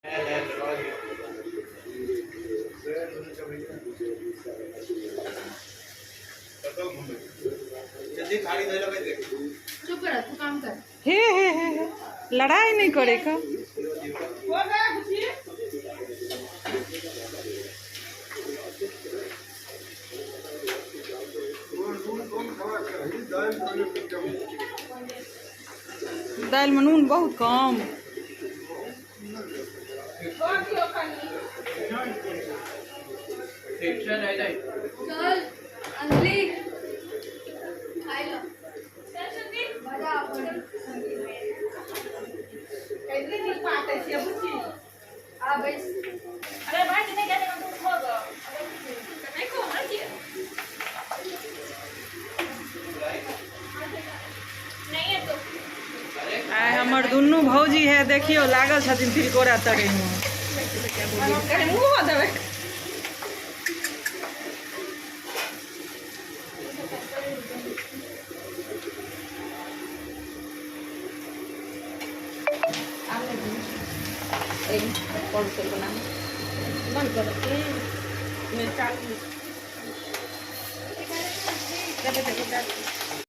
चुप रह, तू काम कर। हे लड़ाई नहीं करे का। दाल में नून बहुत कम। चल अंजलि खाई लो। मजा आ बस। अरे भाई नहीं कहते हम तुम खो दो। नहीं खो ना जी। नहीं है तो आय हमर दुनू भौजी है, देखियो लागल छथिन तिलकोरा तरे में। मुँह देवे बंद करो।